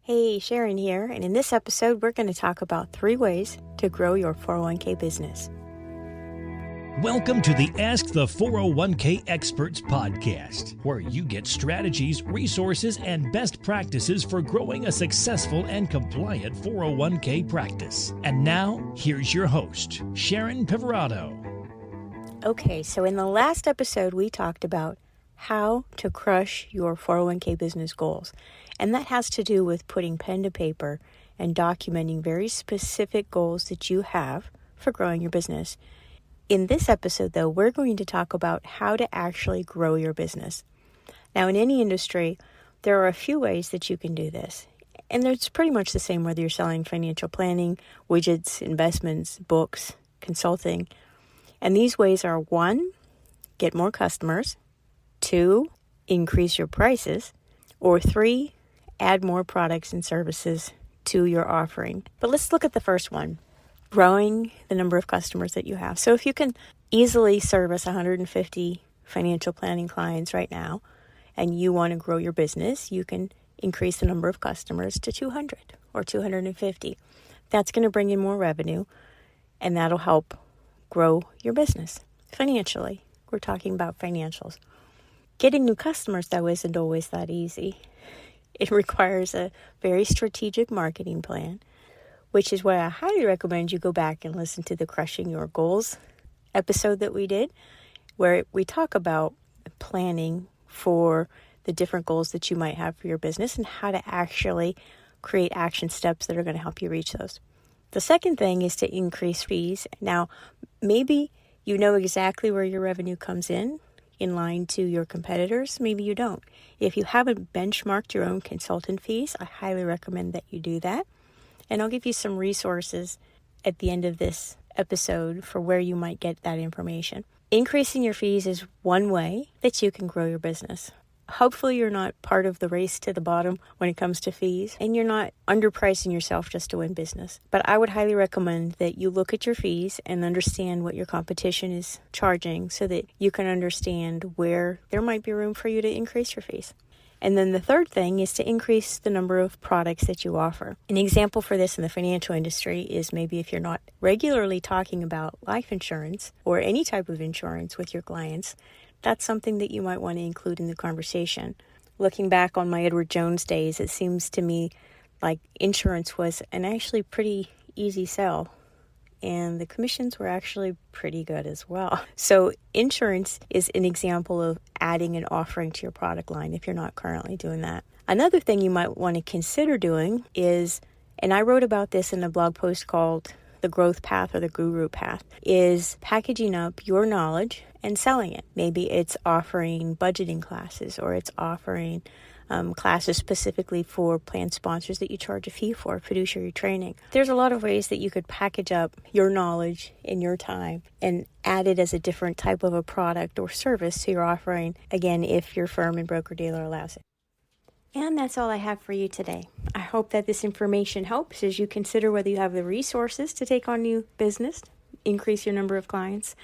Hey, Sharon here, and in this episode, we're going to talk about 3 ways to grow your 401k business. Welcome to the Ask the 401k Experts podcast, where you get strategies, resources, and best practices for growing a successful and compliant 401k practice. And now, here's your host, Sharon Pivirotto. Okay, so in the last episode, we talked about how to crush your 401k business goals. And that has to do with putting pen to paper and documenting very specific goals that you have for growing your business. In this episode, though, we're going to talk about how to actually grow your business. Now, in any industry, there are a few ways that you can do this. And it's pretty much the same whether you're selling financial planning, widgets, investments, books, consulting. And these ways are 1, get more customers, 2, increase your prices, or 3, add more products and services to your offering. But let's look at the first one, growing the number of customers that you have. So if you can easily service 150 financial planning clients right now, and you want to grow your business, you can increase the number of customers to 200 or 250. That's going to bring in more revenue, and that'll help grow your business financially. We're talking about financials. Getting new customers, though, isn't always that easy. It requires a very strategic marketing plan, which is why I highly recommend you go back and listen to the Crushing Your Goals episode that we did, where we talk about planning for the different goals that you might have for your business and how to actually create action steps that are going to help you reach those. The second thing is to increase fees. Now, maybe you know exactly where your revenue comes in line to your competitors. Maybe you don't. If you haven't benchmarked your own consultant fees, I highly recommend that you do that. And I'll give you some resources at the end of this episode for where you might get that information. Increasing your fees is one way that you can grow your business. Hopefully you're not part of the race to the bottom when it comes to fees, and you're not underpricing yourself just to win business. But I would highly recommend that you look at your fees and understand what your competition is charging so that you can understand where there might be room for you to increase your fees. And then the third thing is to increase the number of products that you offer. An example for this in the financial industry is maybe if you're not regularly talking about life insurance or any type of insurance with your clients, that's something that you might want to include in the conversation. Looking back on my Edward Jones days, it seems to me like insurance was an actually pretty easy sell, and the commissions were actually pretty good as well. So insurance is an example of adding an offering to your product line if you're not currently doing that. Another thing you might want to consider doing is, and I wrote about this in a blog post called The Growth Path or the Guru Path, is packaging up your knowledge and selling it. Maybe it's offering budgeting classes, or it's offering classes specifically for plan sponsors that you charge a fee for, fiduciary training. There's a lot of ways that you could package up your knowledge in your time and add it as a different type of a product or service to your offering, again, if your firm and broker-dealer allows it. And that's all I have for you today. I hope that this information helps as you consider whether you have the resources to take on new business, increase your number of clients,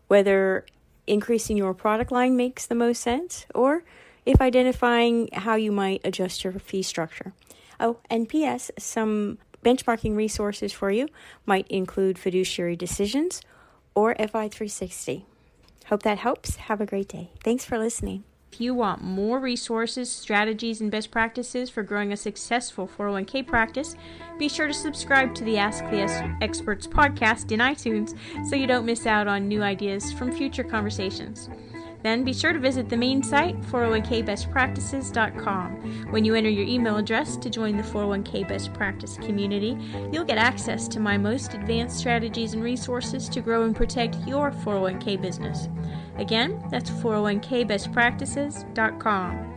whether increasing your product line makes the most sense, or if identifying how you might adjust your fee structure. Oh, and P.S., some benchmarking resources for you might include Fiduciary Decisions or FI 360. Hope that helps. Have a great day. Thanks for listening. If you want more resources, strategies, and best practices for growing a successful 401k practice, be sure to subscribe to the Ask the Experts podcast in iTunes so you don't miss out on new ideas from future conversations. Then be sure to visit the main site, 401kbestpractices.com. When you enter your email address to join the 401k Best Practice community, you'll get access to my most advanced strategies and resources to grow and protect your 401k business. Again, that's 401kbestpractices.com.